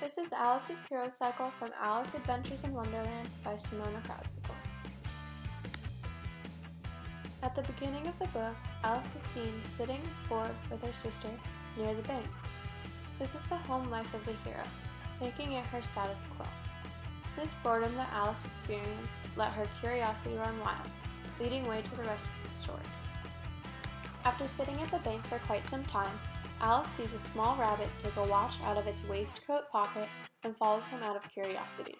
This is Alice's Hero Cycle from Alice Adventures in Wonderland by Simona Krasnegor. At the beginning of the book, Alice is seen sitting bored with her sister near the bank. This is the home life of the hero, making it her status quo. This boredom that Alice experienced let her curiosity run wild, leading way to the rest of the story. After sitting at the bank for quite some time, Alice sees a small rabbit take a watch out of its waistcoat pocket and follows him out of curiosity.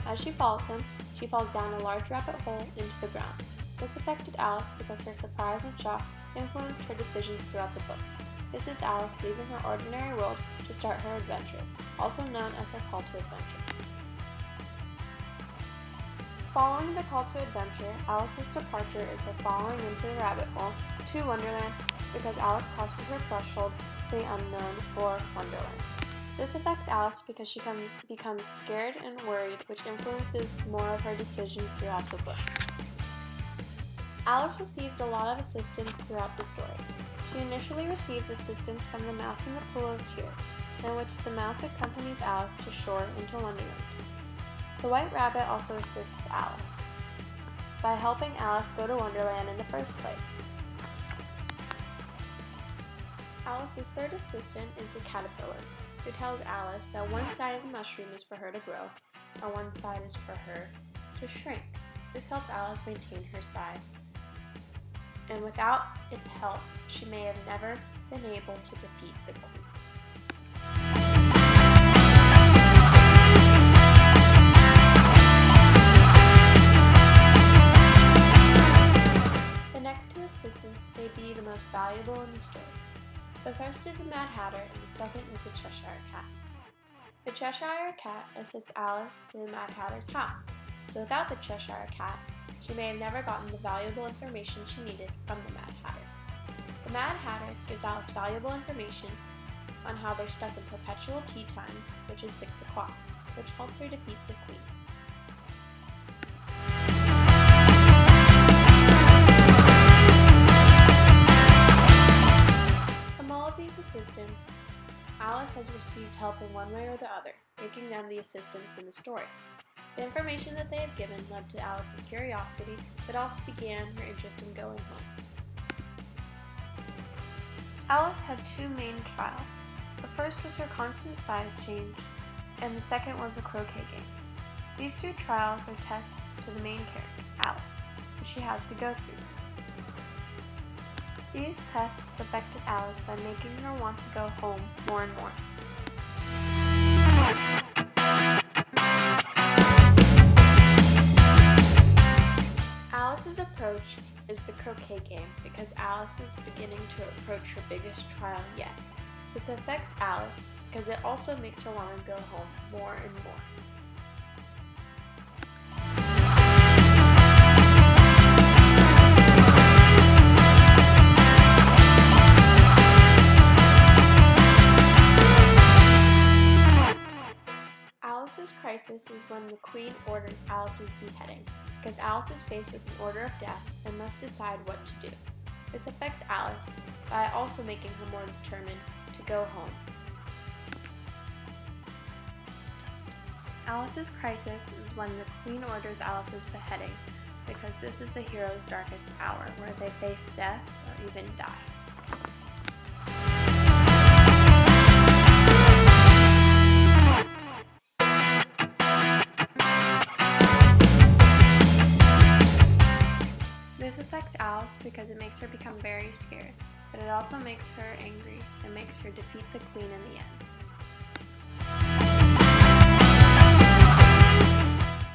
As she follows him, she falls down a large rabbit hole into the ground. This affected Alice because her surprise and shock influenced her decisions throughout the book. This is Alice leaving her ordinary world to start her adventure, also known as her call to adventure. Following the call to adventure, Alice's departure is her falling into the rabbit hole to Wonderland because Alice crosses her threshold to the unknown for Wonderland. This affects Alice because she becomes scared and worried, which influences more of her decisions throughout the book. Alice receives a lot of assistance throughout the story. She initially receives assistance from the mouse in the pool of tears, in which the mouse accompanies Alice to shore into Wonderland. The white rabbit also assists Alice by helping Alice go to Wonderland in the first place. Alice's third assistant is the caterpillar, who tells Alice that one side of the mushroom is for her to grow, and one side is for her to shrink. This helps Alice maintain her size. And without its help, she may have never been able to defeat the queen. The next two assistants may be the most valuable in the story. The first is the Mad Hatter, and the second is the Cheshire Cat. The Cheshire Cat assists Alice to the Mad Hatter's house, so without the Cheshire Cat, she may have never gotten the valuable information she needed from the Mad Hatter. The Mad Hatter gives Alice valuable information on how they're stuck in perpetual tea time, which is 6 o'clock, which helps her defeat the queen. From all of these assistants, Alice has received help in one way or the other, making them the assistants in the story. The information that they have given led to Alice's curiosity, but also began her interest in going home. Alice had two main trials. The first was her constant size change, and the second was the croquet game. These two trials are tests to the main character, Alice, which she has to go through. These tests affected Alice by making her want to go home more and more. Alice's approach is the croquet game because Alice is beginning to approach her biggest trial yet. This affects Alice because it also makes her want to go home more and more. Alice's crisis is when the queen orders Alice's beheading, because Alice is faced with an order of death and must decide what to do. This affects Alice by also making her more determined to go home. Alice's crisis is when the queen orders Alice's beheading, because this is the hero's darkest hour, where they face death or even die. This affects Alice because it makes her become very scared, but it also makes her angry and makes her defeat the queen in the end.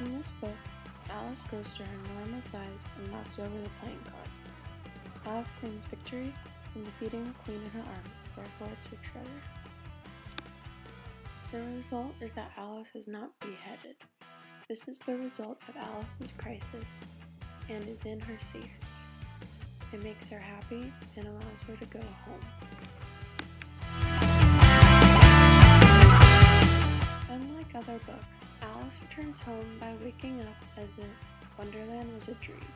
In this book, Alice grows to her normal size and knocks over the playing cards. Alice claims victory from defeating the queen in her army, therefore it's her treasure. The result is that Alice is not beheaded. This is the result of Alice's crisis and is in her safety. It makes her happy and allows her to go home. Unlike other books, Alice returns home by waking up as if Wonderland was a dream.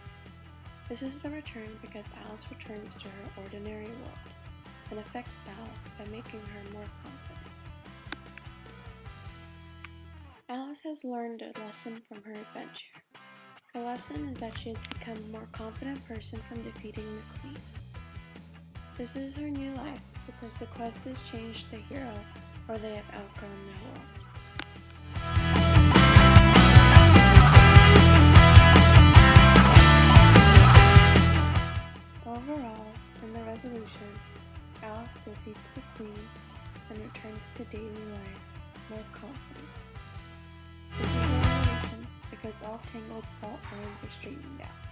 This is the return because Alice returns to her ordinary world and affects Alice by making her more confident. Alice has learned a lesson from her adventure. The lesson is that she has become a more confident person from defeating the Queen. This is her new life because the quest has changed the hero, or they have outgrown their world. Overall, in the resolution, Alice defeats the Queen and returns to daily life more confident. This is a resolution because all tangled fault lines are straightened out.